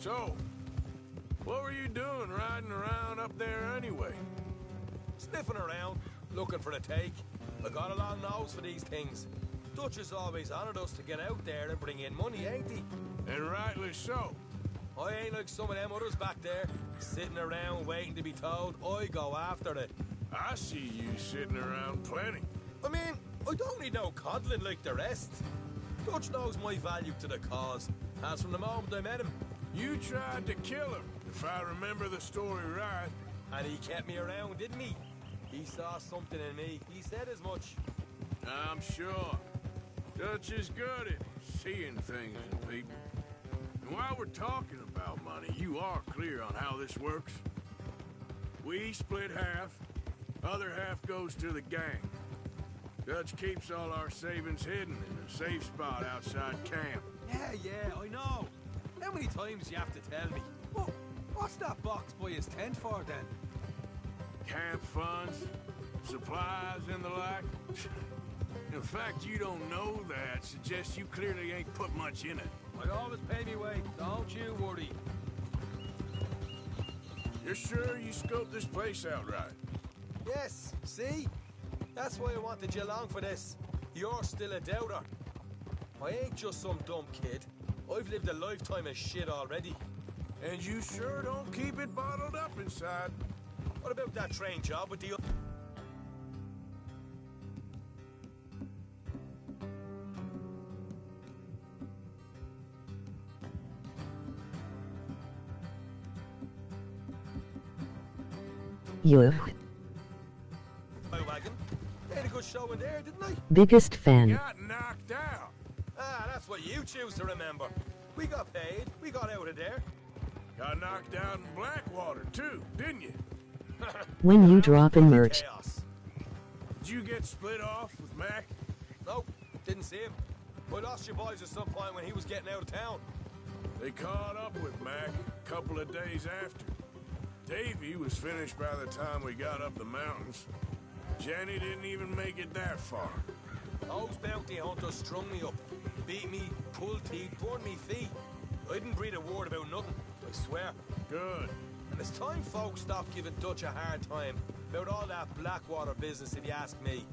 So, what were you doing riding around up there anyway? Sniffing around, looking for a take. I got a long nose for these things. Dutch has always honored us to get out there and bring in money, ain't he? And rightly so. I ain't like some of them others back there, sitting around waiting to be told. I go after it. I see you sitting around plenty. I mean, I don't need no coddling like the rest. Dutch knows my value to the cause, as from the moment I met him. You tried to kill him, if I remember the story right. And he kept me around, didn't he? He saw something in me. He said as much. I'm sure. Dutch is good at seeing things in people. And while we're talking about money, you are clear on how this works? We split half, other half goes to the gang. Dutch keeps all our savings hidden in a safe spot outside camp. Yeah, I know. How many times do you have to tell me? What's that box by his tent for, then? Camp funds, supplies, and the like. The fact you don't know that suggests you clearly ain't put much in it. I always pay me way, don't you worry. You're sure you scoped this place out right? Yes, see? That's why I wanted you along for this. You're still a doubter. I ain't just some dumb kid. I've lived a lifetime of shit already. And you sure don't keep it bottled up inside. What about that train job with the... Yuh. My wagon? They had a good show in there, didn't I? Biggest fan. Got knocked out. Ah, that's what you choose to remember. We got paid. We got out of there. Got knocked out in Blackwater, too, didn't you? When you drop in merch. Chaos. Did you get split off with Mac? Nope, didn't see him. I lost your boys at some point when he was getting out of town. They caught up with Mac a couple of days after. Davy was finished by the time we got up the mountains. Jenny didn't even make it that far. Those bounty hunters strung me up, beat me, pulled teeth, burned me feet. I didn't breathe a word about nothing, I swear. Good. And it's time folks stopped giving Dutch a hard time about all that Blackwater business, if you ask me.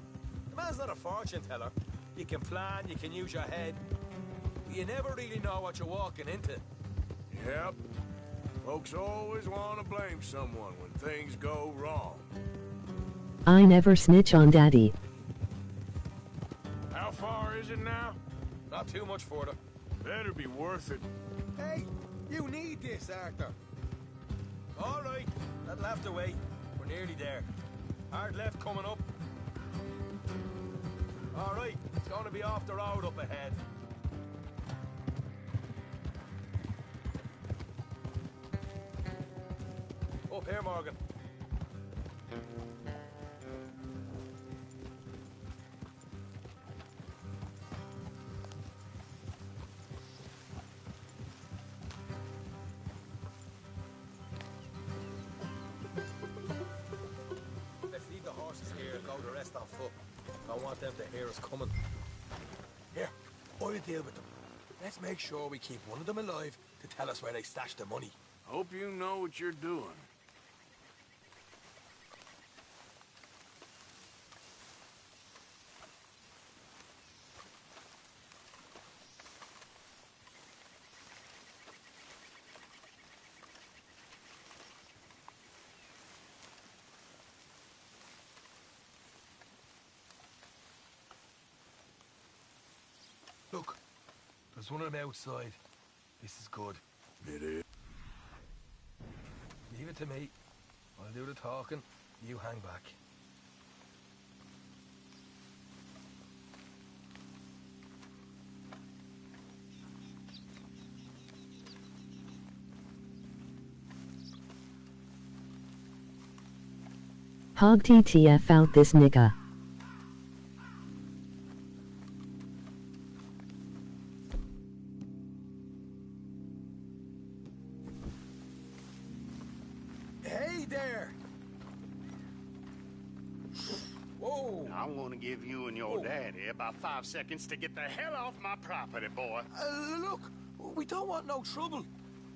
The man's not a fortune teller. You can plan, you can use your head, but you never really know what you're walking into. Yep. Folks always want to blame someone when things go wrong. I never snitch on daddy. How far is it now? Not too much further. Better be worth it. Hey, you need this, Arthur. All right, that'll have to wait. We're nearly there. Hard left coming up. All right, it's going to be off the road up ahead. Up here, Morgan. Let's leave the horses here and go the rest on foot. I want them to hear us coming. Here, I'll deal with them. Let's make sure we keep one of them alive to tell us where they stashed the money. Hope you know what you're doing. Look, there's one of them outside. This is good. It is. Leave it to me. I'll do the talking. You hang back. Hog TTF out this nigga. Hey there! Whoa! I'm gonna give you and your daddy about 5 seconds to get the hell off my property, boy. Look, we don't want no trouble.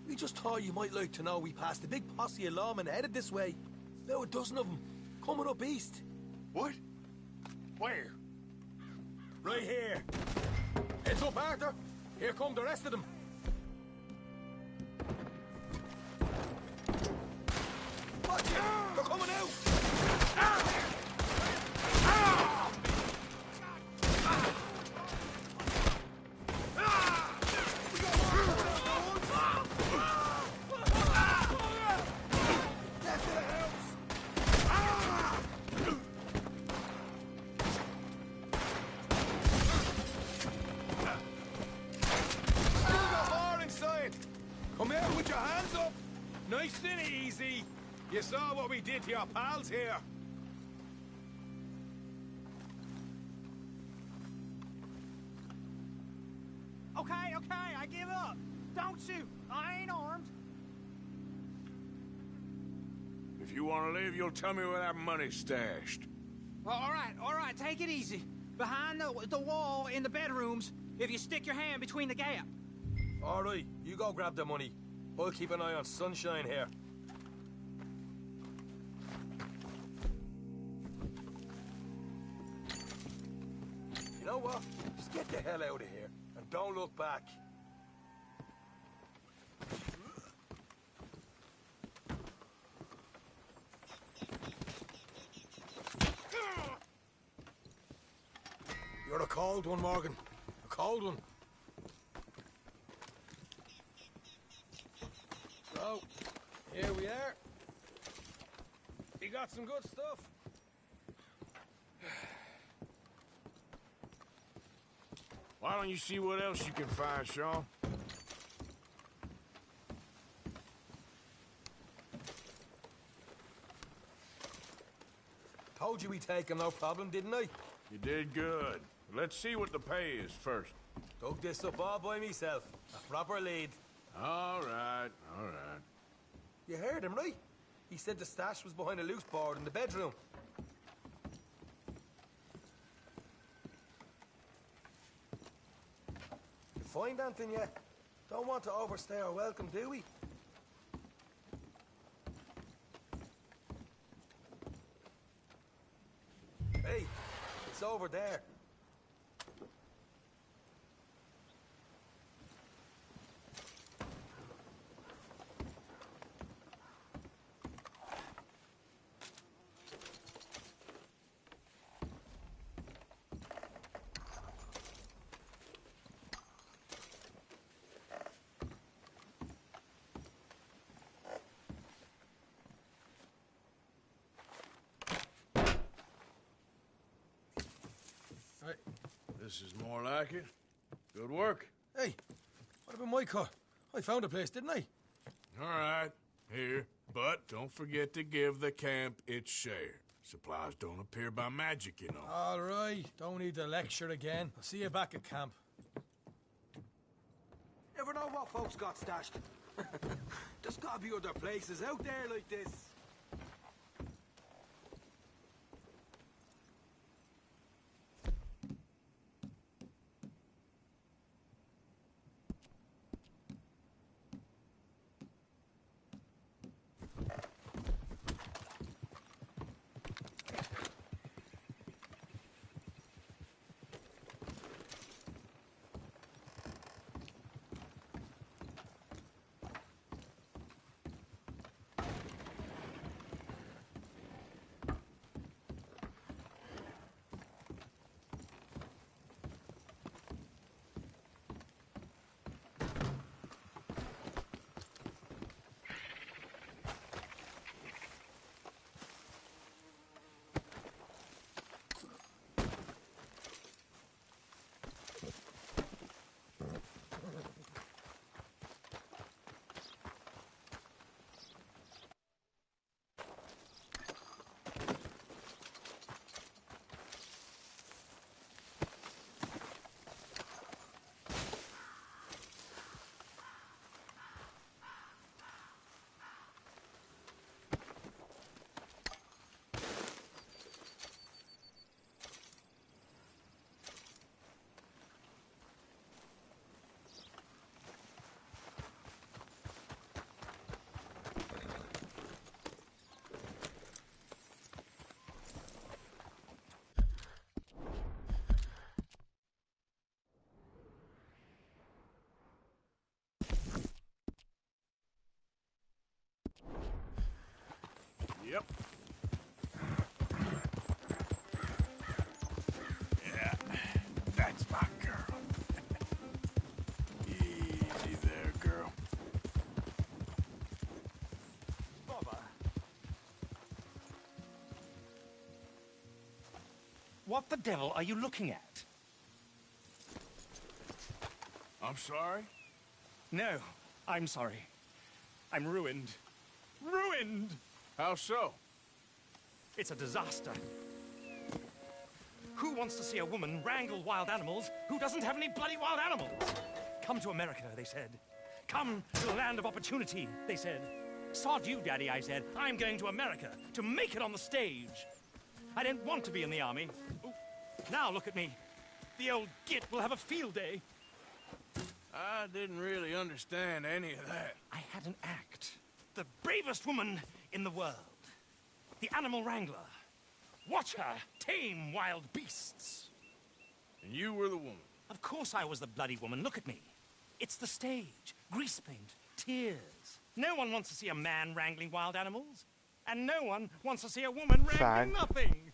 We just thought you might like to know we passed a big posse of lawmen headed this way. About a dozen of them, coming up east. What? Where? Right here. Heads up, Arthur. Here come the rest of them. Watch it! They're coming out! Come out with your hands up! Nice and easy. You saw what we did to your pals here. Okay, I give up. Don't shoot. I ain't armed. If you want to leave, you'll tell me where that money's stashed. All right, take it easy. Behind the wall in the bedrooms, if you stick your hand between the gap. All right, you go grab the money. I'll keep an eye on Sunshine here. You know what? Just get the hell out of here and don't look back. You're a cold one, Morgan. A cold one. So, here we are. You got some good stuff. Why don't you see what else you can find, Sean? Told you we'd take him, no problem, didn't I? You did good. Let's see what the pay is first. Dug this up all by myself. A proper lead. All right, all right. You heard him, right? He said the stash was behind a loose board in the bedroom. You find anything yet? Don't want to overstay our welcome, do we? Hey, it's over there. This is more like it. Good work. Hey, what about my car? I found a place, didn't I? All right, here. But don't forget to give the camp its share. Supplies don't appear by magic, you know. All right, don't need the lecture again. I'll see you back at camp. Never know what folks got stashed. There's gotta be other places out there like this. Yep. Yeah, that's my girl. Easy there, girl. Bother. What the devil are you looking at? I'm sorry? No, I'm sorry. I'm ruined. Ruined! How so? It's a disaster. Who wants to see a woman wrangle wild animals who doesn't have any bloody wild animals? Come to America, they said. Come to the land of opportunity, they said. Sod you, Daddy, I said. I'm going to America to make it on the stage. I didn't want to be in the army. Ooh, now look at me. The old git will have a field day. I didn't really understand any of that. I had an act. The bravest woman in the world. The animal wrangler. Watch her tame wild beasts. And you were the woman. Of course I was the bloody woman. Look at me. It's the stage. Grease paint. Tears. No one wants to see a man wrangling wild animals. And no one wants to see a woman wrangling nothing.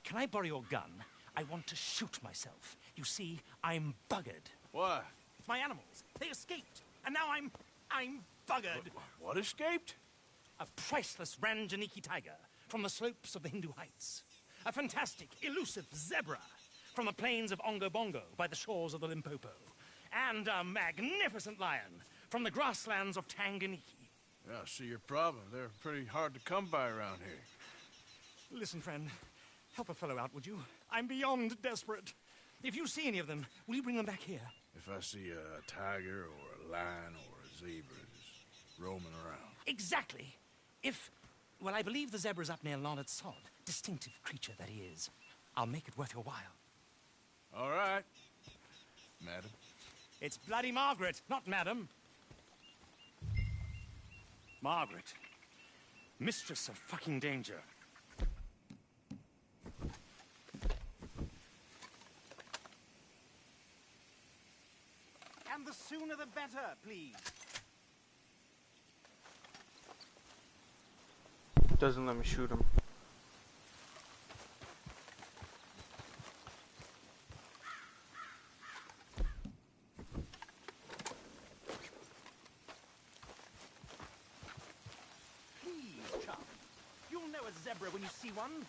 Can I borrow your gun? I want to shoot myself. You see, I'm buggered. Why? My animals, they escaped. And now I'm buggered. What escaped? A priceless Ranjaniki tiger from the slopes of the Hindu Heights. A fantastic, elusive zebra from the plains of Ongo Bongo by the shores of the Limpopo. And a magnificent lion from the grasslands of Tanganyika. Yeah, I see your problem. They're pretty hard to come by around here. Listen, friend, help a fellow out, would you? I'm beyond desperate. If you see any of them, will you bring them back here? If I see a tiger or a lion or a zebra just roaming around. Exactly. Well, I believe the zebra's up near Leonard Sod. Distinctive creature that he is. I'll make it worth your while. All right, madam. It's bloody Margaret, not madam. Margaret. Mistress of fucking danger. And the sooner the better, please. Doesn't let me shoot him. Please, chum. You'll know a zebra when you see one.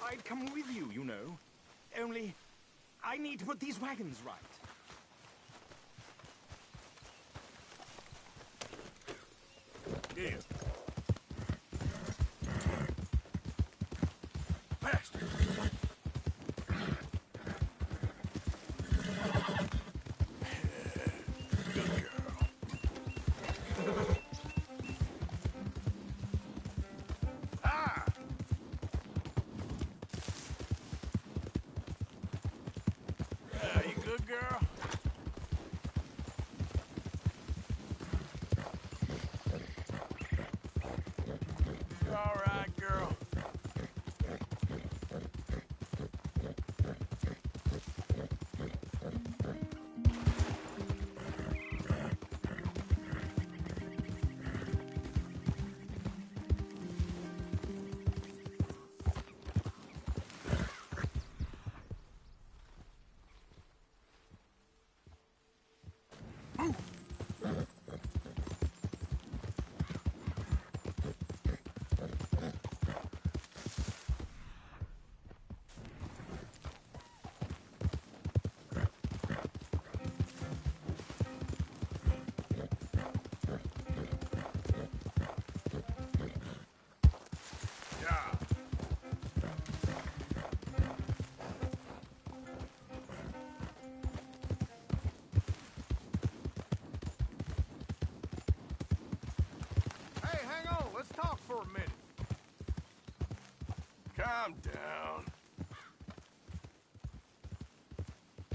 I'd come with you, you know. Only, I need to put these wagons right. Here. Faster. Good girl. Ah! You good, girl? You all right, girl? Yeah. Hey, hang on. Let's talk for a minute. Calm down.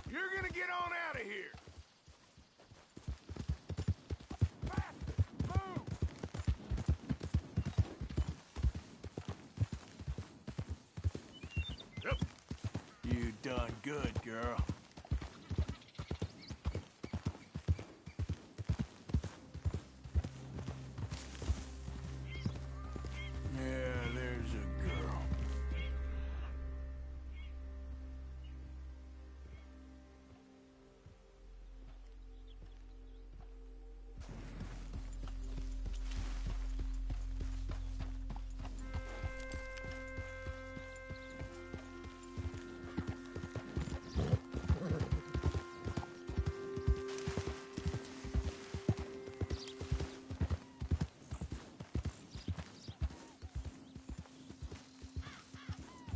You're gonna get on out of here. Faster. Move. done good, girl. Yeah, there's a girl.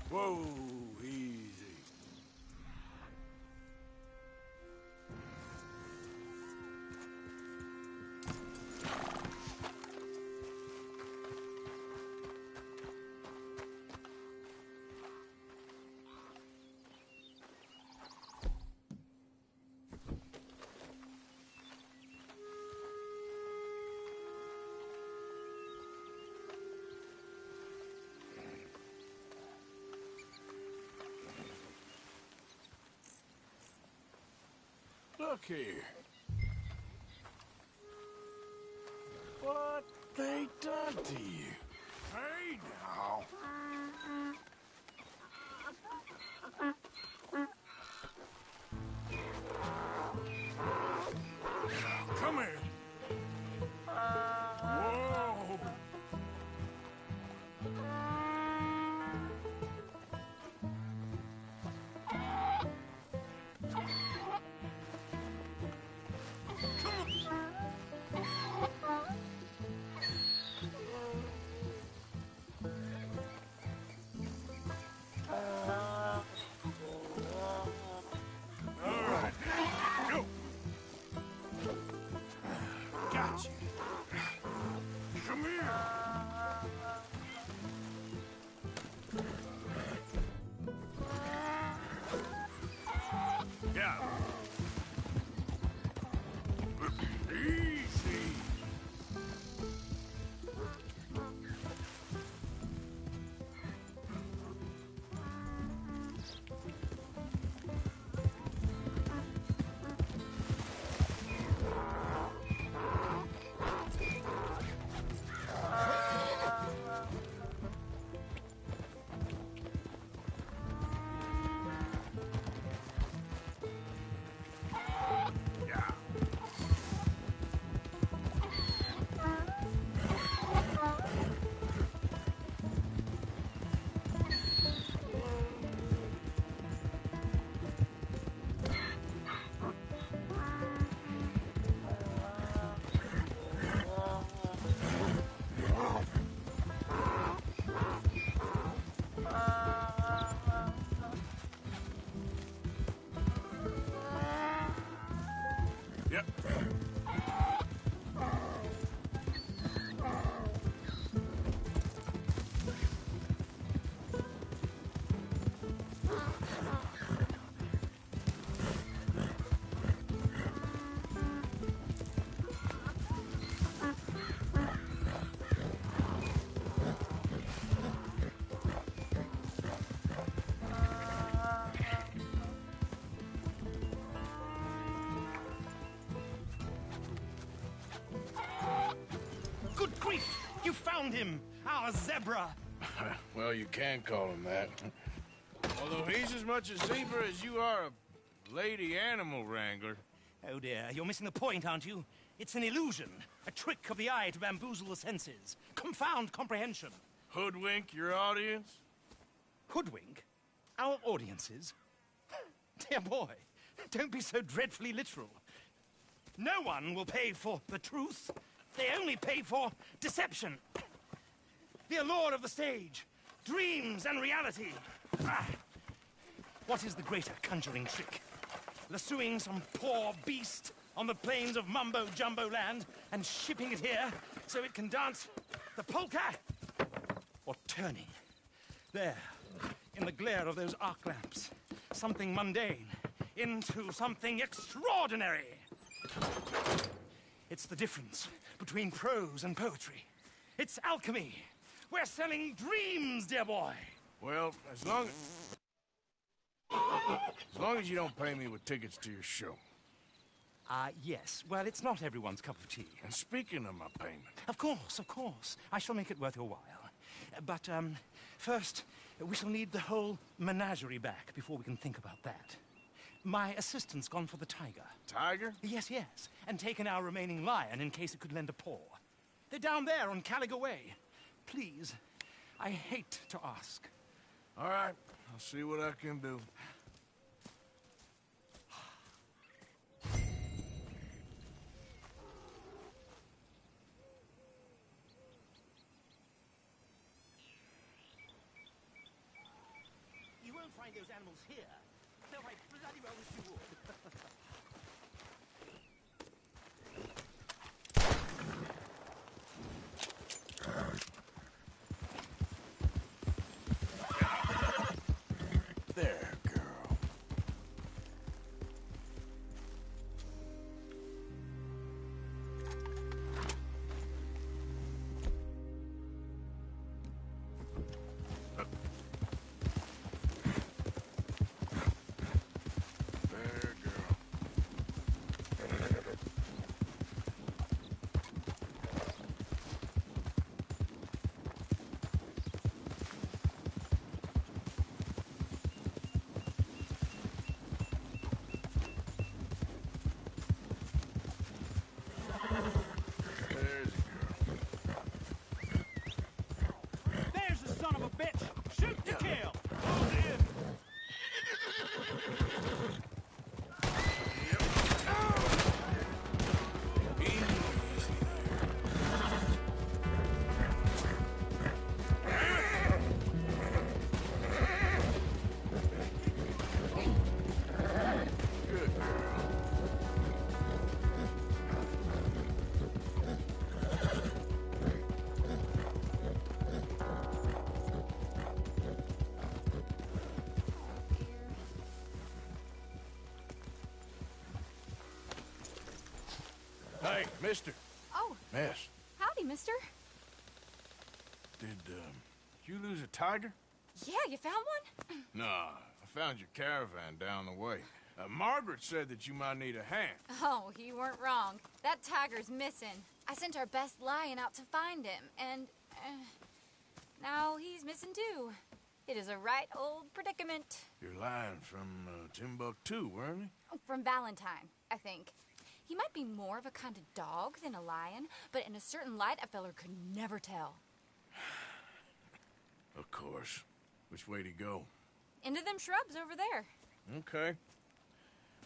Whoa, easy. Look here. What they done to you? Hey, now. Come here. Whoa. Got you. Come here. Yeah. Easy. Yeah. Yep. Good grief! You found him! Our zebra! Well, you can call him that. Although he's as much a zebra as you are a lady animal wrangler. Oh dear, you're missing the point, aren't you? It's an illusion. A trick of the eye to bamboozle the senses. Confound comprehension. Hoodwink your audience? Hoodwink? Our audiences? Dear boy, don't be so dreadfully literal. No one will pay for the truth. They only pay for deception. The allure of the stage, dreams and reality. Ah. What is the greater conjuring trick? Lassoing some poor beast on the plains of mumbo-jumbo land and shipping it here so it can dance the polka? Or turning, there, in the glare of those arc lamps, something mundane into something extraordinary? It's the difference between prose and poetry. It's alchemy. We're selling dreams, dear boy. Well, as long as... As long as you don't pay me with tickets to your show. Yes. Well, it's not everyone's cup of tea. And speaking of my payment... Of course, of course. I shall make it worth your while. But, first, we shall need the whole menagerie back before we can think about that. My assistant's gone for the tiger. Tiger? Yes, yes. And taken our remaining lion in case it could lend a paw. They're down there on Caligo Way. Please, I hate to ask. All right, I'll see what I can do. You won't find those animals here. Though I bloody well wish you would. There, girl. There, girl. There's a girl. There's the son of a bitch! Shoot to kill! Good girl. Hey, mister. Oh, Miss, howdy, mister. did you lose a tiger? Yeah, you found one? Nah, I found your caravan down the way. Margaret said that you might need a hand. Oh, you weren't wrong. That tiger's missing. I sent our best lion out to find him, and now he's missing too. It is a right old predicament. You're lying from Timbuktu, weren't you? From Valentine, I think. He might be more of a kind of dog than a lion, but in a certain light, a feller could never tell. Of course. Which way to go? Into them shrubs over there. Okay.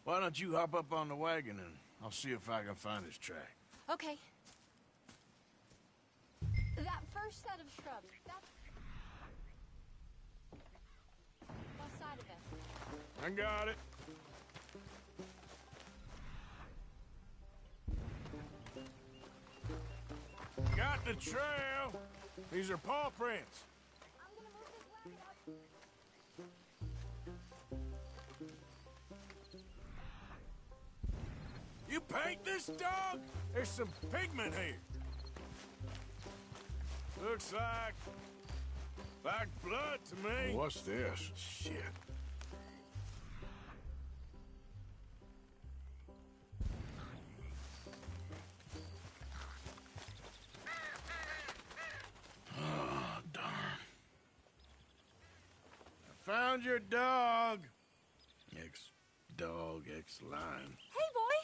Why don't you hop up on the wagon and I'll see if I can find his track. Okay. That first set of shrubs, that's... what side of it? I got it. Got the trail. These are paw prints. I'm gonna move this wagon up. You paint this dog? There's some pigment here. Looks like blood to me. What's this? Shit. Oh, darn. I found your dog. Ex-dog, ex-lion. Hey, boy!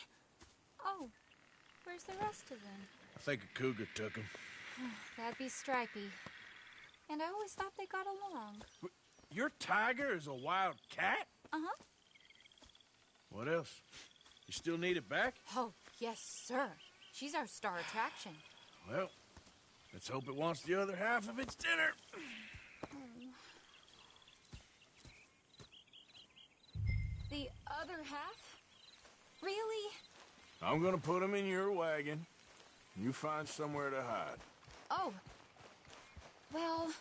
Oh, where's the rest of them? I think a cougar took him. That'd be Stripey. And I always thought they got along. Your tiger is a wild cat? Uh-huh. What else? You still need it back? Oh, yes, sir. She's our star attraction. Well, let's hope it wants the other half of its dinner. The other half? Really? I'm gonna put him in your wagon. You find somewhere to hide. Oh. Well,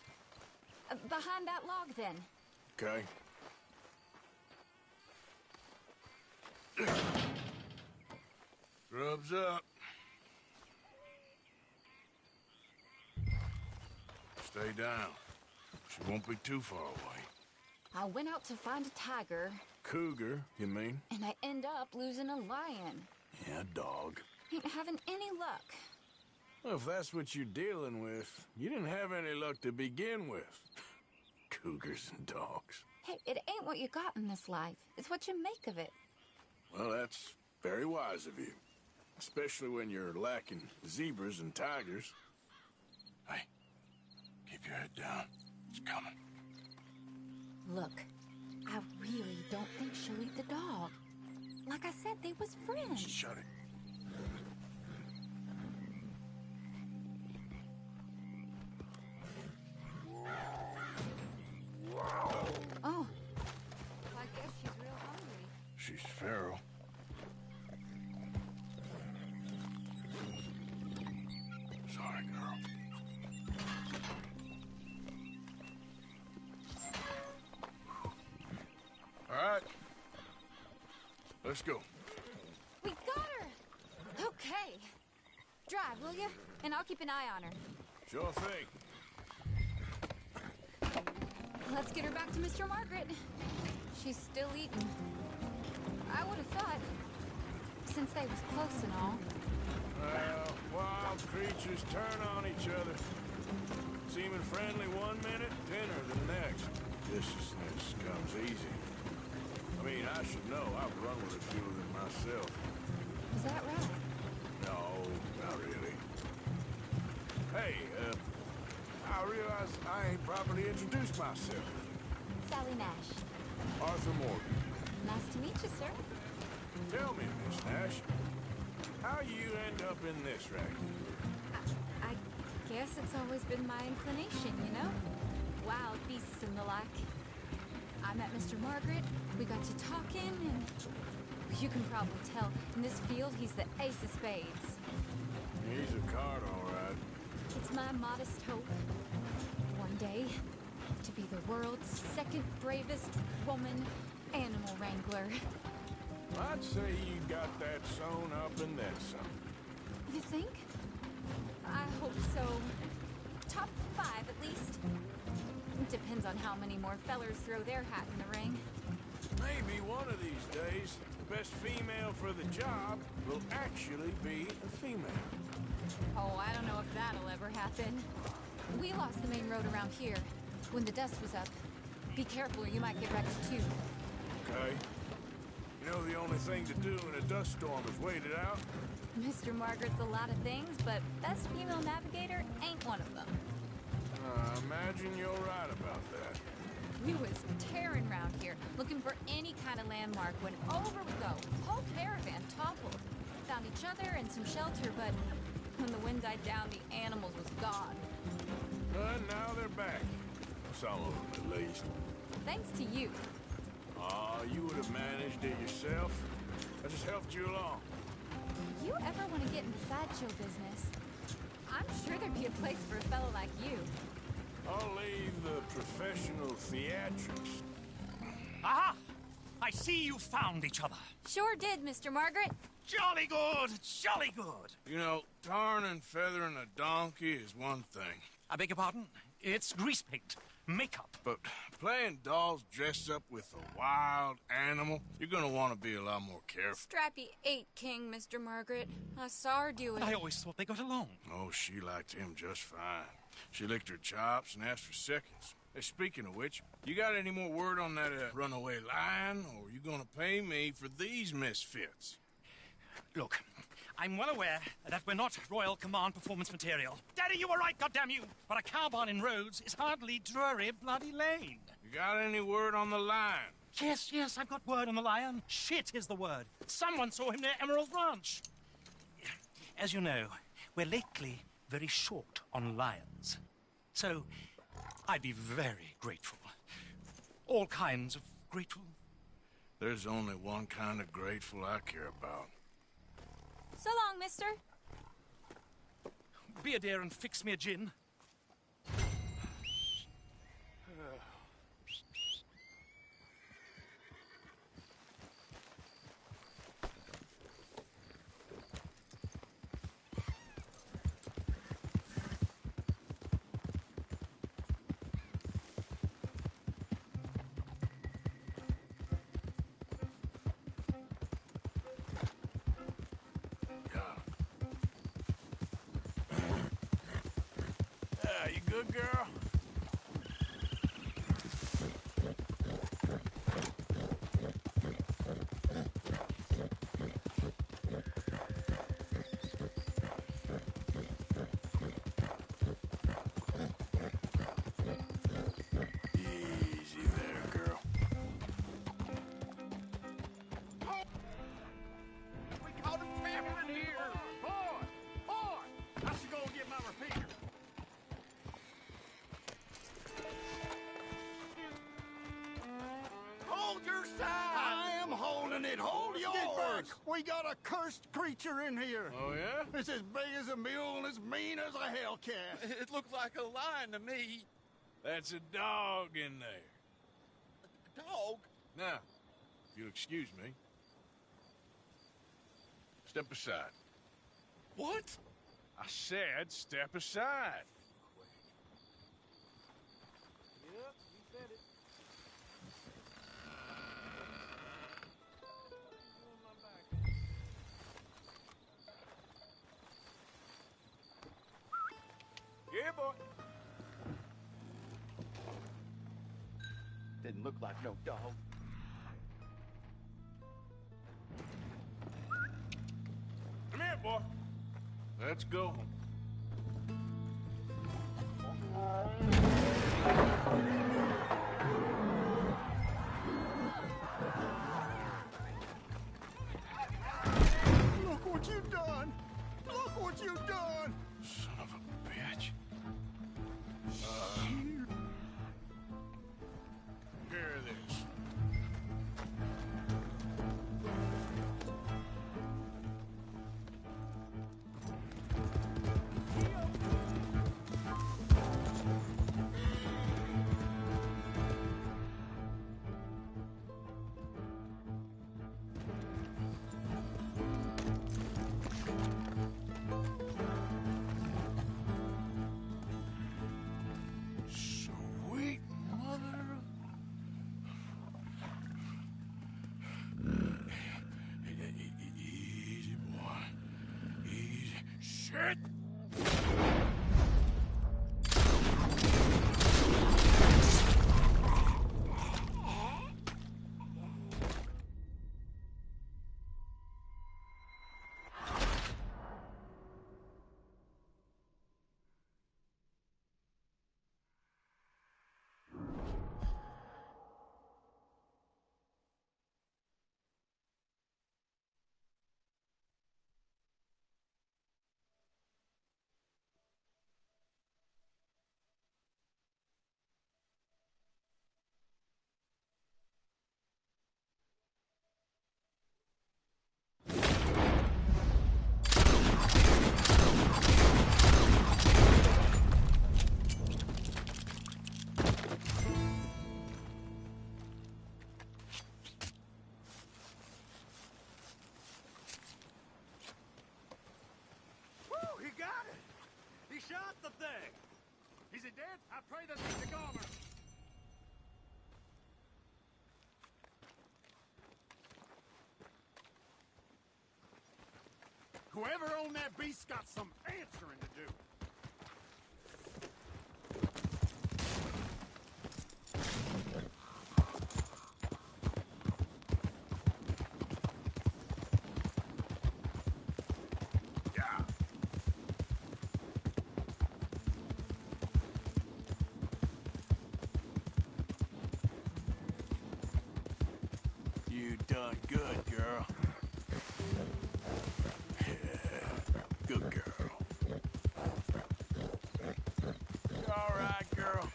behind that log, then. Okay? Rubs up. Stay down. She won't be too far away. I went out to find a tiger, Cougar, you mean? and I end up losing a lion. Yeah, dog. Ain't having any luck. Well, if that's what you're dealing with, you didn't have any luck to begin with. Cougars and dogs. Hey, it ain't what you got in this life. It's what you make of it. Well, that's very wise of you. Especially when you're lacking zebras and tigers. Hey, keep your head down. It's coming. Look, I really don't think she'll eat the dog. Like I said, they was friends. Shut it. Oh, I guess she's real hungry. She's feral. Sorry, girl. All right. Let's go. We got her! Okay. Drive, will you? And I'll keep an eye on her. Sure thing. Let's get her back to Mr. Margaret. She's still eating. I would have thought, since they was close and all. Well, wild creatures turn on each other. Seeming friendly one minute, dinner the next. Viciousness comes easy. I mean, I should know. I've run with a few of them myself. Is that right? No, not really. Hey, I realize I ain't properly introduced myself. Sally Nash. Arthur Morgan. Nice to meet you, sir. Tell me, Miss Nash, how you end up in this racket? I guess it's always been my inclination, you know? Wild beasts and the like. I met Mr. Margaret, we got to talking, and you can probably tell, in this field, he's the ace of spades. He's a card, all right. It's my modest hope, one day, to be the world's second bravest woman animal wrangler. I'd say you got that sewn up and then some. You think? I hope so. Top 5, at least. Depends on how many more fellers throw their hat in the ring. Maybe one of these days, the best female for the job will actually be a female. Oh, I don't know if that'll ever happen. We lost the main road around here when the dust was up. Be careful or you might get wrecked too. Okay. You know the only thing to do in a dust storm is wait it out? Mr. Margaret's a lot of things, but best female navigator ain't one of them. I imagine you're right about that. We was tearing around here, looking for any kind of landmark when over we go. Whole caravan toppled. Found each other and some shelter, but when the wind died down, the animals was gone. And now they're back. Some of them, at least. Thanks to you. Aw, you would have managed it yourself. I just helped you along. You ever want to get into sideshow business? I'm sure there'd be a place for a fellow like you. I'll leave the professional theatrics. Aha! I see you found each other. Sure did, Mr. Margaret. Jolly good, jolly good. You know, tarring and feathering a donkey is one thing. I beg your pardon? It's grease paint, makeup. But playing dolls dressed up with a wild animal, you're gonna want to be a lot more careful. Strappy ate King, Mr. Margaret. I saw her do it. I always thought they got along. Oh, she liked him just fine. She licked her chops and asked for seconds. Hey, speaking of which, you got any more word on that runaway lion, or are you gonna pay me for these misfits? Look, I'm well aware that we're not Royal Command performance material. Daddy, you were right, goddammit you! But a cowbarn in Rhodes is hardly Drury Bloody Lane. You got any word on the lion? Yes, I've got word on the lion. Shit is the word. Someone saw him near Emerald Ranch. As you know, we're lately very short on lions. So, I'd be very grateful. All kinds of grateful. There's only one kind of grateful I care about. So long, mister. Be a dear and fix me a gin. good girl? Easy there, girl. We caught him trapping in here! Boy! Boy! I should go and get my repeater. Hold your side! I am holding it. Hold yours! Get back! We got a cursed creature in here. Oh, yeah? It's as big as a mule and as mean as a hellcat. It looked like a lion to me. That's a dog in there. Dog? Now, if you'll excuse me. Step aside. What? I said step aside. Yep, you said it. Yeah, boy. Didn't look like no dog. Come here, boy. Let's go. Look what you've done! Look what you've done! Son of a bitch. Here it is. Sweet mother. Easy, boy. Easy. Shit! Woo, he got it! He shot the thing! Is it dead? I pray that Mr. Garmer. Whoever owned that beast got some answering to do. Yeah. You done good, girl. Good girl. You all right, girl?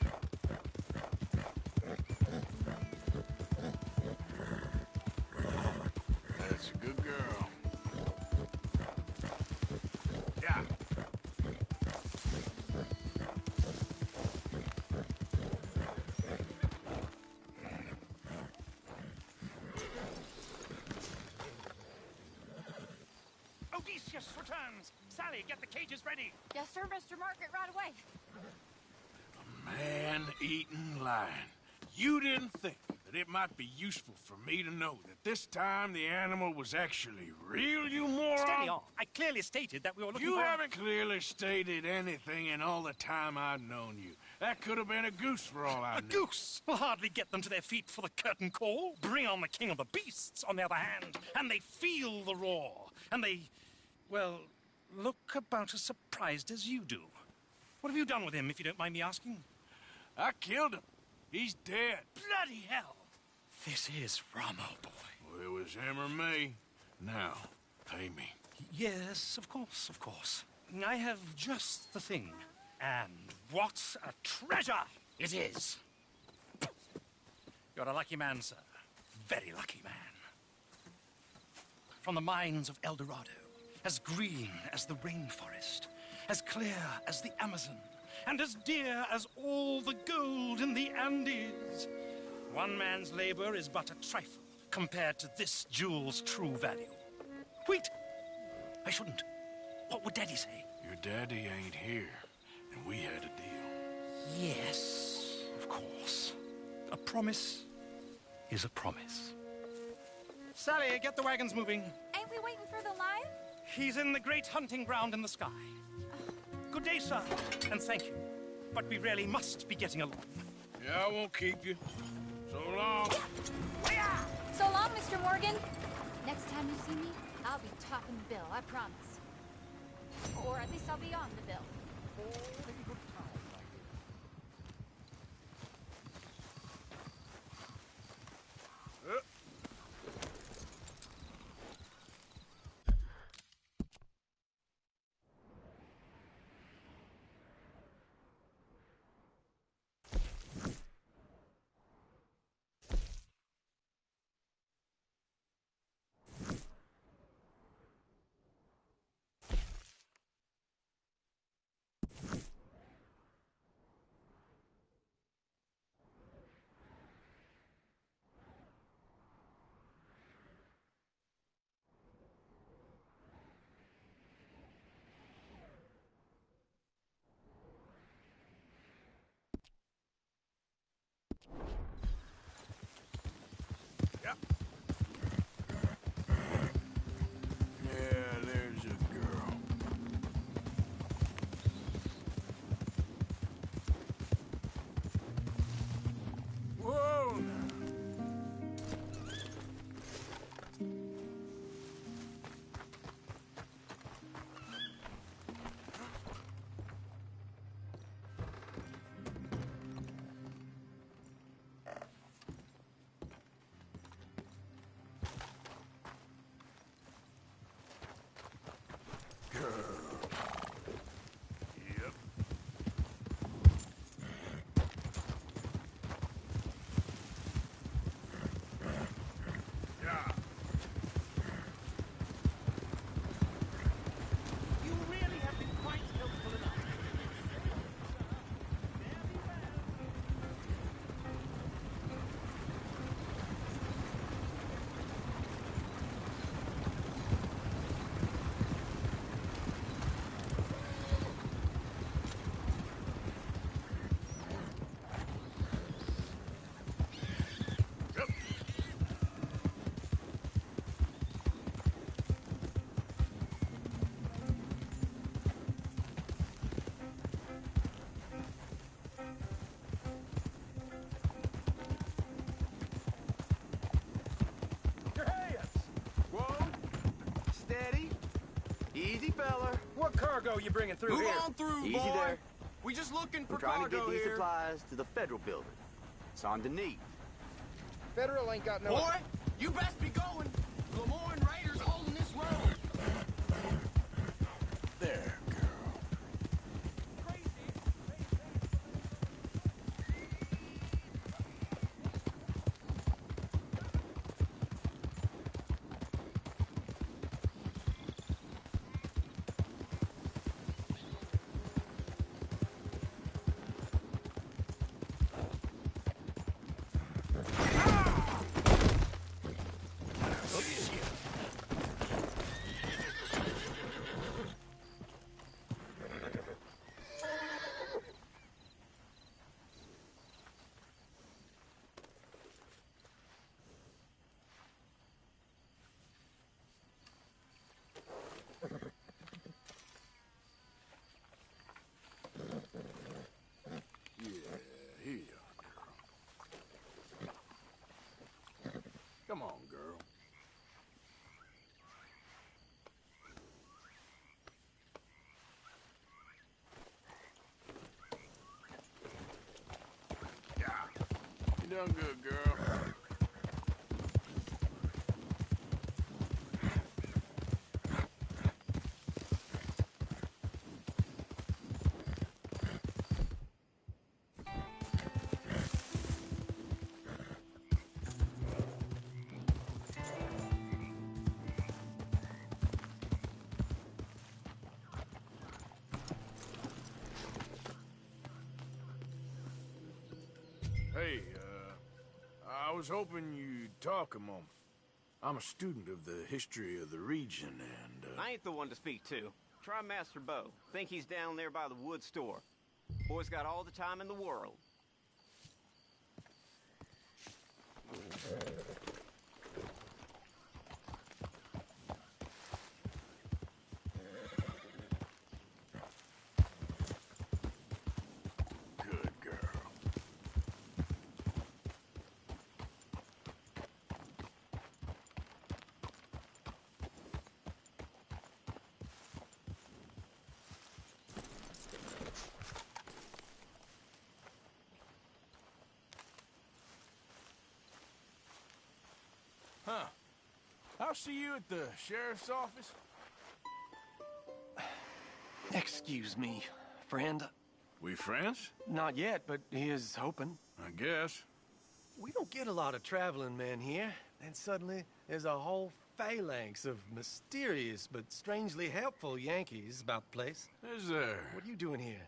That's a good girl. Yeah. Odysseus returns. Sally, get the cages ready. Yes, sir, Mr. Margaret, right away. Man-eating lion. You didn't think that but it might be useful for me to know that this time the animal was actually real, you moron. Steady on. I clearly stated that we were looking You for... haven't clearly stated anything in all the time I've known you. That could have been a goose for all I A knew. goose will hardly get them to their feet for the curtain call. Bring on the king of the beasts, on the other hand, and they feel the roar. And they, well, look about as surprised as you do. What have you done with him, if you don't mind me asking? I killed him. He's dead. Bloody hell! This is Ramo, boy. Well, it was him or me. Now, pay me. Yes, of course, of course. I have just the thing. And what a treasure it is! You're a lucky man, sir. Very lucky man. From the mines of El Dorado, as green as the rainforest, as clear as the Amazon, and as dear as all the gold in the Andes. One man's labor is but a trifle compared to this jewel's true value. Wait! I shouldn't. What would Daddy say? Your daddy ain't here, and we had a deal. Yes, of course. A promise is a promise. Sally, get the wagons moving. Ain't we waiting for the lion? He's in the great hunting ground in the sky. Good day, sir, and thank you. But we really must be getting along. Yeah, I won't keep you. So long. So long, Mr. Morgan. Next time you see me, I'll be topping the bill, I promise. Or at least I'll be on the bill. Yeah, there's a girl. Whoa! Yep. Yeah. You really have been quite helpful enough. Whoa. Steady. Easy, fella. What cargo you bringing through Move here? on through, Easy boy. there. We just looking for We're trying to cargo get these here. supplies to the federal building. It's underneath. Federal ain't got no... Boy, you best be going. The Lemoyne Raiders holding this road. There, girl. done good, girl. Hey, I was hoping you'd talk a moment. I'm a student of the history of the region, and, I ain't the one to speak to. Try Master Bo. Think he's down there by the wood store. Boy's got all the time in the world. Good girl. Huh. I'll see you at the sheriff's office. Excuse me, friend. We friends? Not yet, but here's hoping. I guess. We don't get a lot of traveling men here. Then suddenly, there's a whole phalanx of mysterious but strangely helpful Yankees about the place. Is there? What are you doing here?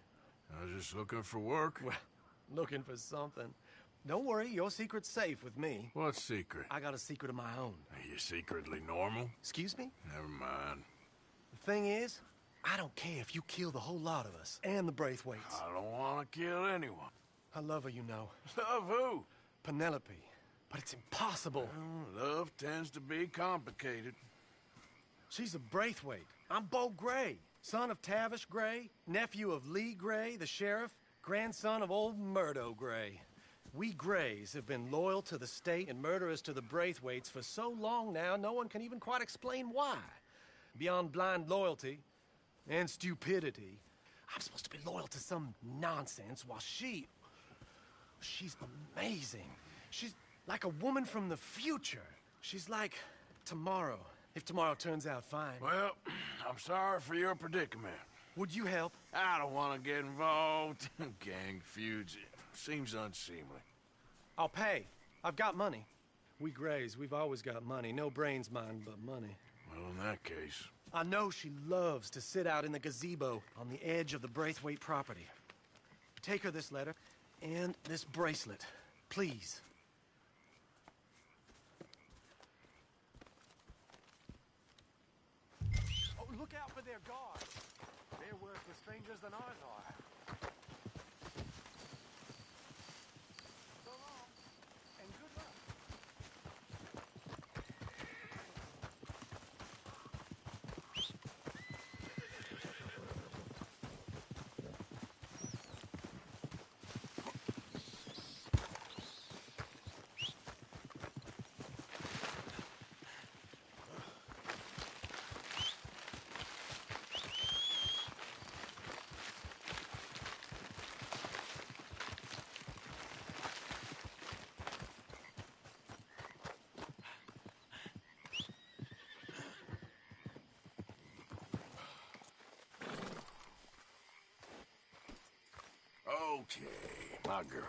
I was just looking for work. Well, looking for something. Don't worry, your secret's safe with me. What secret? I got a secret of my own. Are you secretly normal? Excuse me? Never mind. The thing is, I don't care if you kill the whole lot of us and the Braithwaites. I don't want to kill anyone. I love her, you know. Love who? Penelope. But it's impossible. Well, love tends to be complicated. She's a Braithwaite. I'm Bo Gray, son of Tavish Gray, nephew of Lee Gray, the sheriff, grandson of old Murdo Gray. We Grays have been loyal to the state and murderous to the Braithwaites for so long now, no one can even quite explain why. Beyond blind loyalty and stupidity, I'm supposed to be loyal to some nonsense while she's amazing. She's like a woman from the future. She's like tomorrow, if tomorrow turns out fine. Well, I'm sorry for your predicament. Would you help? I don't want to get involved in gang feuds. It seems unseemly. I'll pay. I've got money. We Grays, we've always got money. No brains, mind, but money. Well, in that case... I know she loves to sit out in the gazebo on the edge of the Braithwaite property. Take her this letter and this bracelet, please. Oh, look out for their guards. They're worse for strangers than ours are. So long, and good luck. Okay, my girl.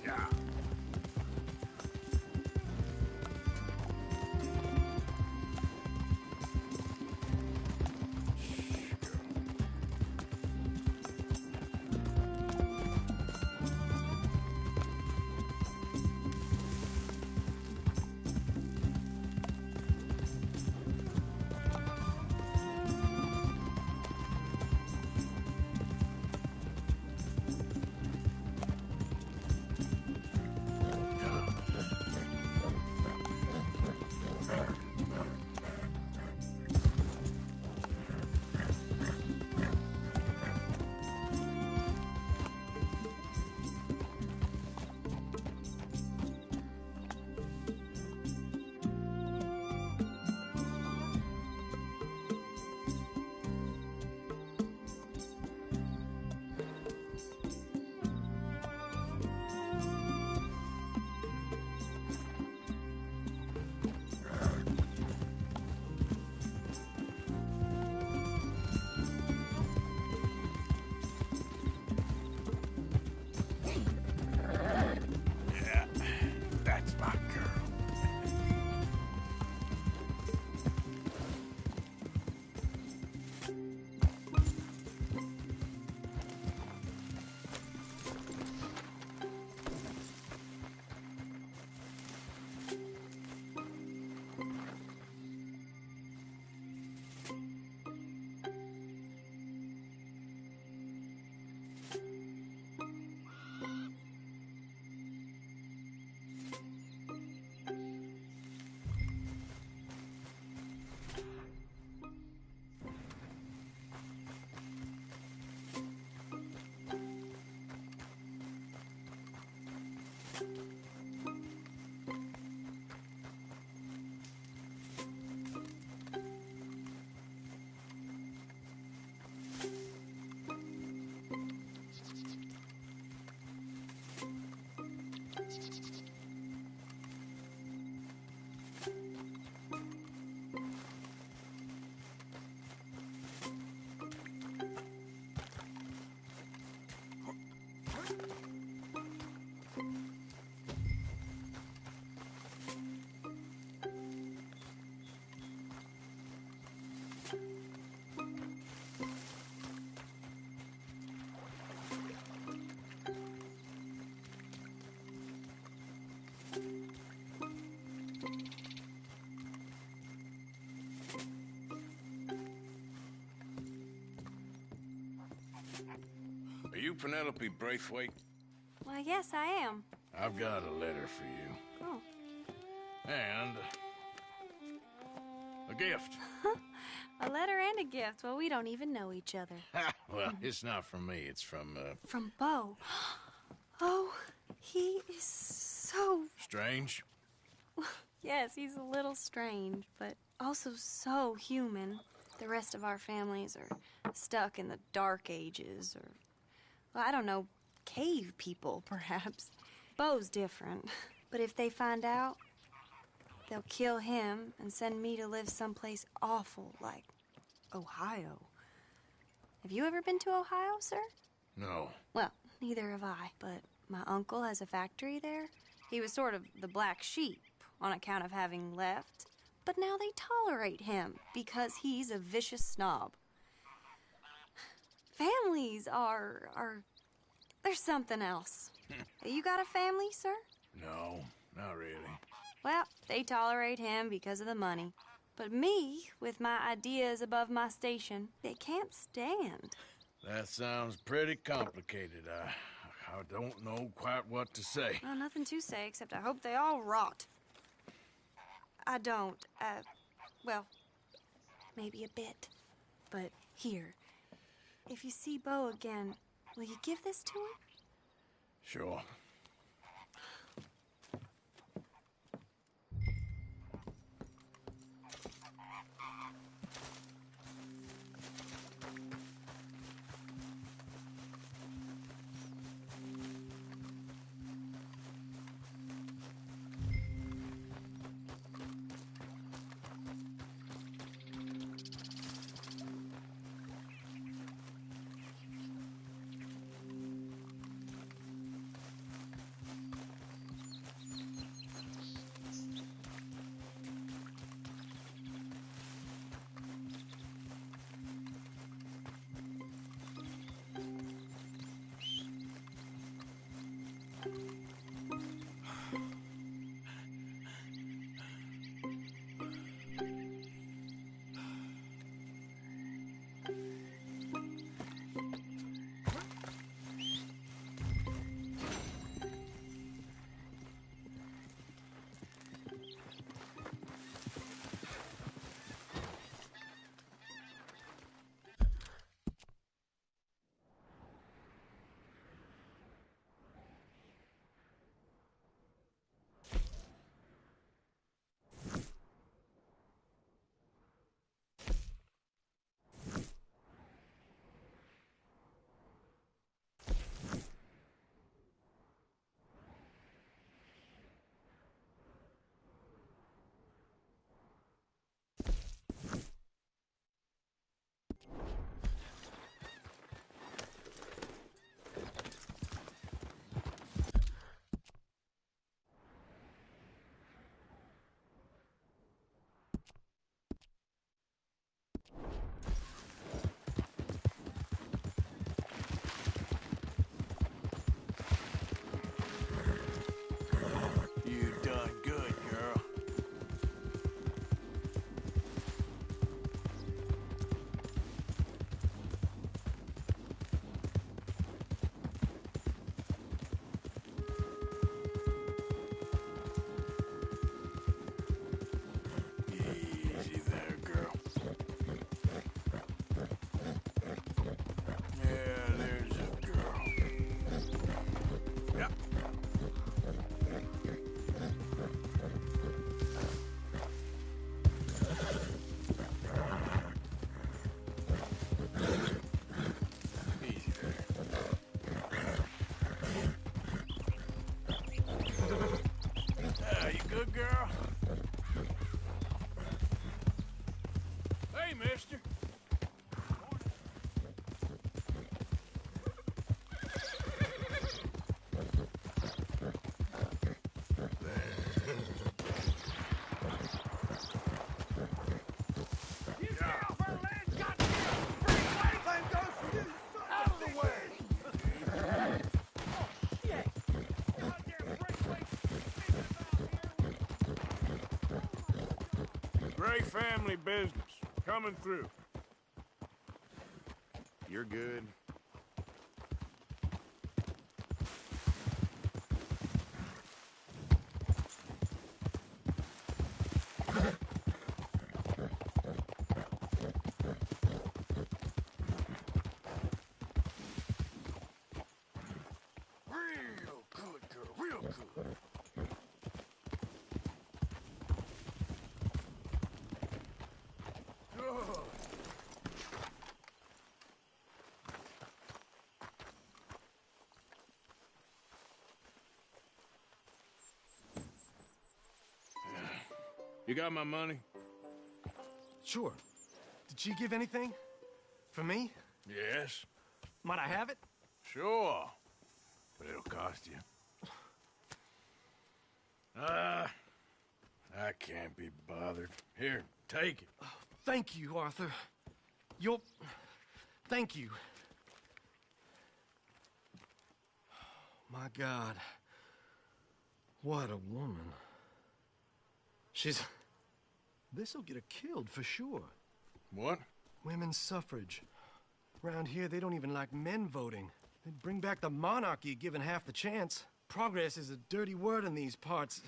Yeah. My girl. Are you Penelope Braithwaite? Why, yes, I am. I've got a letter for you. Oh. And a gift. A letter and a gift. Well, we don't even know each other. Well, it's not from me. It's from, From Bo. Oh, he is so... Strange? Yes, he's a little strange, but also so human. The rest of our families are stuck in the Dark Ages, or, well, I don't know, cave people, perhaps. Bo's different, but if they find out, they'll kill him and send me to live someplace awful like Ohio. Have you ever been to Ohio, sir? No. Well, neither have I, but my uncle has a factory there. He was sort of the black sheep on account of having left, but now they tolerate him because he's a vicious snob. Families are there's something else. You got a family, sir? No, not really. Well, they tolerate him because of the money. But me, with my ideas above my station, they can't stand. That sounds pretty complicated. I don't know quite what to say. Well, nothing to say, except I hope they all rot. I don't, well, maybe a bit. But here, if you see Bo again, will you give this to him? Sure. Good girl. Hey, mister. Great family business. Coming through. You're good. Real good, girl. Real good. You got my money? Sure. Did she give anything? For me? Yes. Might I have it? Sure. But it'll cost you. I can't be bothered. Here, take it. Oh, thank you, Arthur. Thank you. My God. What a woman. This'll get her killed for sure. What? Women's suffrage. Around here, they don't even like men voting. They'd bring back the monarchy given half the chance. Progress is a dirty word in these parts.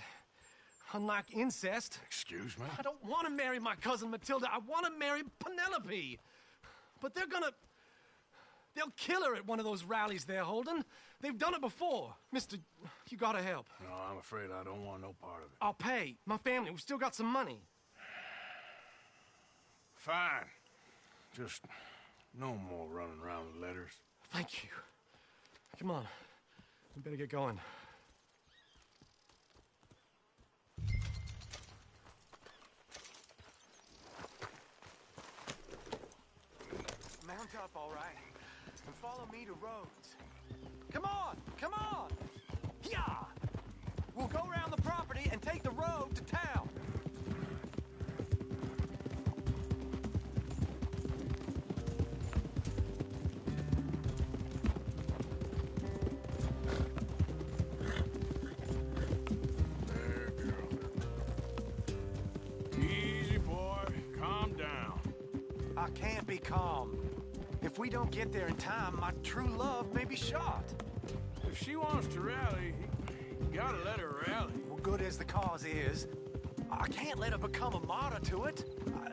Unlike incest. Excuse me? I don't want to marry my cousin Matilda. I want to marry Penelope. But they'll kill her at one of those rallies they're holding. They've done it before. Mister, you gotta help. No, I'm afraid I don't want no part of it. I'll pay. My family, we've still got some money. Fine. Just no more running around with letters. Thank you. Come on. We better get going. Mount up, all right, and follow me to Rhodes. Come on! Come on! Yeah! We'll go around the property and take the road to town. There, girl. Easy, boy. Calm down. I can't be calm. If we don't get there in time, my true love may be shot. If she wants to rally, you gotta let her rally. Well, good as the cause is, I can't let her become a martyr to it.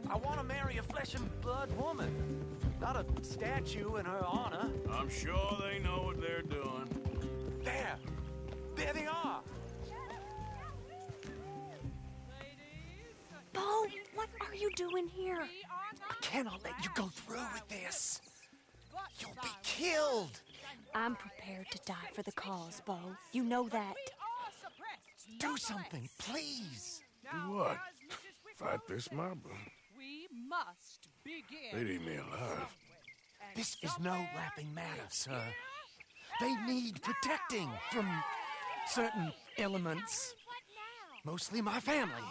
I want to marry a flesh and blood woman, not a statue in her honor. I'm sure they know what they're doing. There they are. Bo, what are you doing here? I cannot let you go through with this. You'll be killed. I'm prepared to die for the cause, Bo. You know that. Do something, please. Do what? Fight this mob? We must begin. They'd eat me alive. This is no laughing matter, sir. They need protecting from certain elements. Mostly my family.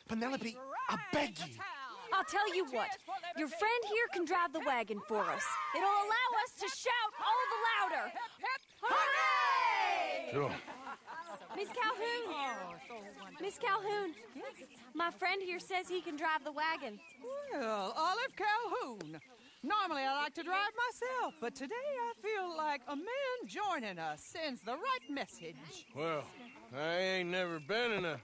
Penelope, I beg you. I'll tell you what. Your friend here can drive the wagon for us. It'll allow us to shout all the louder. Hooray! Sure. Miss Calhoun. Miss Calhoun. My friend here says he can drive the wagon. Well, Olive Calhoun. Normally I like to drive myself, but today I feel like a man joining us sends the right message. Well, I ain't never been in a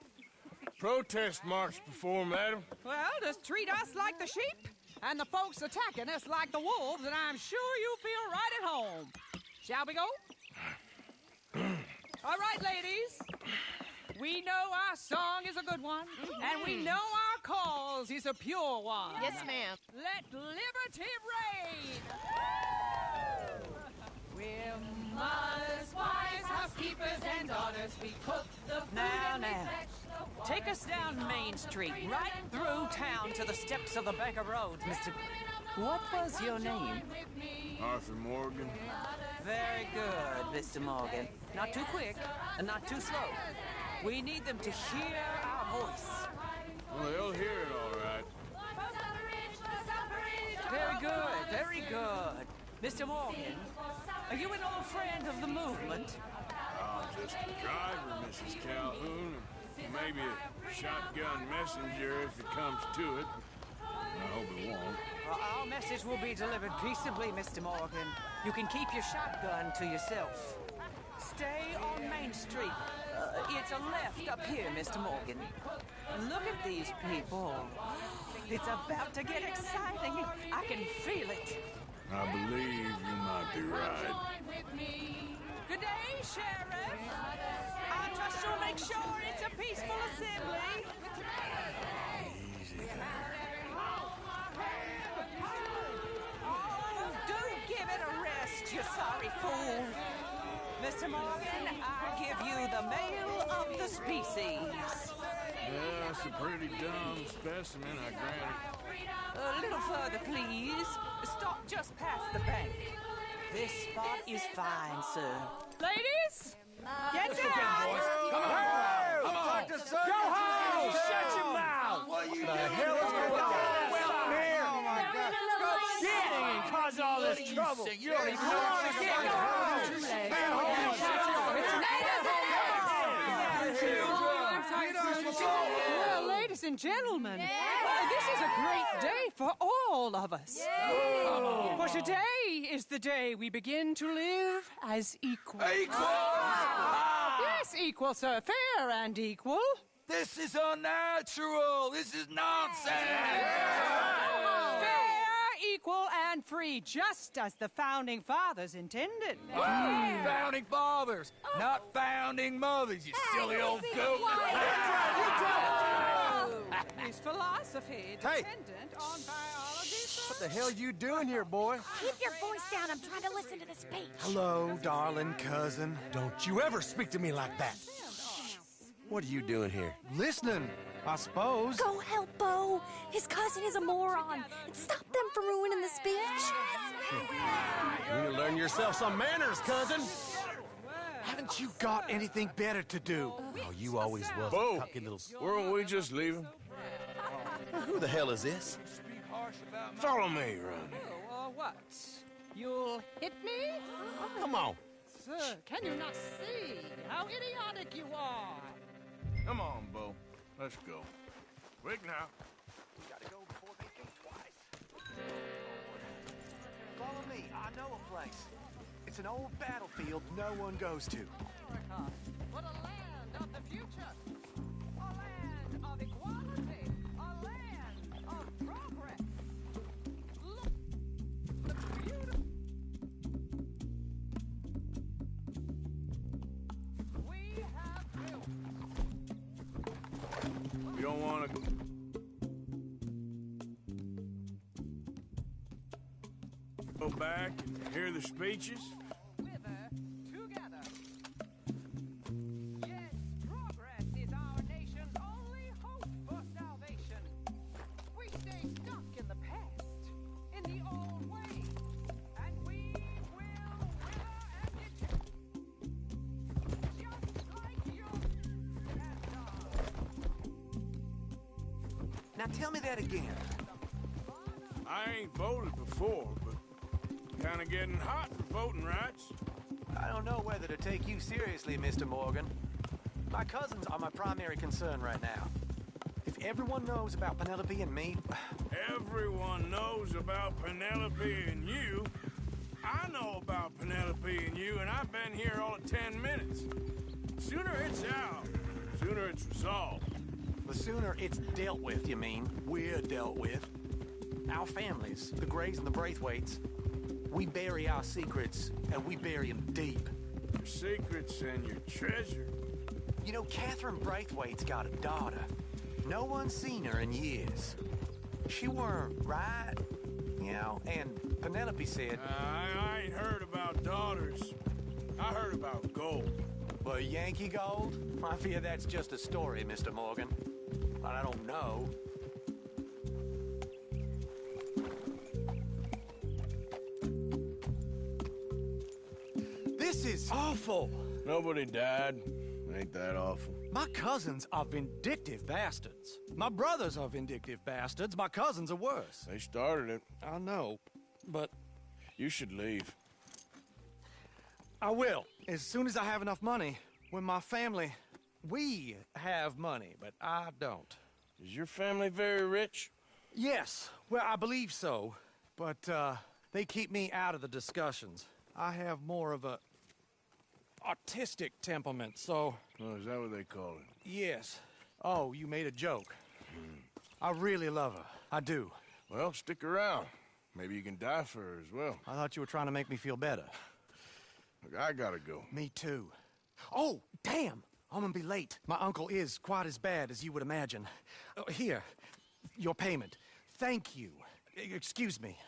protest march before, madam. Well, just treat us like the sheep, and the folks attacking us like the wolves, and I'm sure you'll feel right at home. Shall we go? All right, ladies. We know our song is a good one, and we know our cause is a pure one. Yes, ma'am. Let liberty reign! We're mothers, wives, housekeepers, and daughters. We cook the food and we fetch the water. Take us down Main Street, right through town to the steps of the Bank of Roads, Mr. What was your name? Arthur Morgan. Very good, Mr. Morgan. Not too quick and not too slow. We need them to hear our voice. Well, they'll hear it all right. Very good, very good. Mr. Morgan, are you an old friend of the movement? I'm just a driver, Mrs. Calhoun. Maybe a shotgun messenger if it comes to it. I hope it won't. Well, our message will be delivered peaceably, Mr. Morgan. You can keep your shotgun to yourself. Stay on Main Street. It's a left up here, Mr. Morgan. And look at these people. It's about to get exciting. I can feel it. I believe you might be right. Good day, Sheriff. I trust you'll make sure it's a peaceful assembly. Easy there. Oh, do give it a rest, you sorry fool. Mr. Morgan, I give you the male of the species. Yeah, that's a pretty dumb specimen, I grant it. A little further, please. Stop just past the bank. This spot is fine, sir. Ladies, get down! Come on! Come on! Go home! Shut your mouth! What the hell is going on? Welcome here! Oh my God! Shit! And cause all this trouble. You don't even know what to get. Go home! Well, ladies and gentlemen, this is a great day for all of us. For today is the day we begin to live as equals. Equal? Yes, equal, sir. Fair and equal. This is unnatural. This is nonsense. Fair, equal, and free, just as the Founding Fathers intended. Founding fathers, not founding mothers, you silly old goat. His philosophy dependent on biology. What the hell you doing here, boy? Keep your voice down. I'm trying to listen to the speech. Hello, darling cousin. Don't you ever speak to me like that. What are you doing here? Listening, I suppose. Go help Bo. His cousin is a moron. And stop them from ruining the speech. You need to learn yourself some manners, cousin. Haven't you got anything better to do? Oh, you always was Bo, a cocky little... weren't we just leaving? Who the hell is this? Follow me, Ronnie. What? You'll hit me? Come on. Sir, can you not see how idiotic you are? Come on, Bo. Let's go. Quick now. We gotta go before they think twice. Follow me. I know a place. It's an old battlefield no one goes to. America, what a land of the future. A land of equality. A land of progress. Look, the beautiful. We have built. You don't want to... go back and hear the speeches? Together. Yes, progress is our nation's only hope for salvation. We stay stuck in the past, in the old ways, and we will wither and decay. Just like your Now tell me that again. I ain't voted before, but kind of getting hot for voting rights. I don't know whether to take you seriously, Mr. Morgan. My cousins are my primary concern right now. If everyone knows about Penelope and me... Everyone knows about Penelope and you. I know about Penelope and you, and I've been here all of 10 minutes. Sooner it's out, sooner it's resolved. The sooner it's dealt with, you mean? We're dealt with. Our families, the Grays and the Braithwaites, we bury our secrets, and we bury them deep. Your secrets and your treasure. You know, Catherine Braithwaite's got a daughter. No one's seen her in years. She weren't right, you know, and Penelope said... I ain't heard about daughters. I heard about gold. But Yankee gold? I fear that's just a story, Mr. Morgan. But I don't know. This is awful. Nobody died. Ain't that awful? My cousins are vindictive bastards. My brothers are vindictive bastards. My cousins are worse. They started it. I know, but You should leave. I will. As soon as I have enough money. When my family... We have money, but I don't. Is your family very rich? Yes. Well, I believe so. But, they keep me out of the discussions. I have more of a... artistic temperament, so... Oh, is that what they call it? Yes. Oh, you made a joke. I really love her. I do. Well, stick around. Maybe you can die for her as well. I thought you were trying to make me feel better. Look, I gotta go. Me too. Oh, damn! I'm gonna be late. My uncle is quite as bad as you would imagine. Here, your payment. Thank you. Excuse me.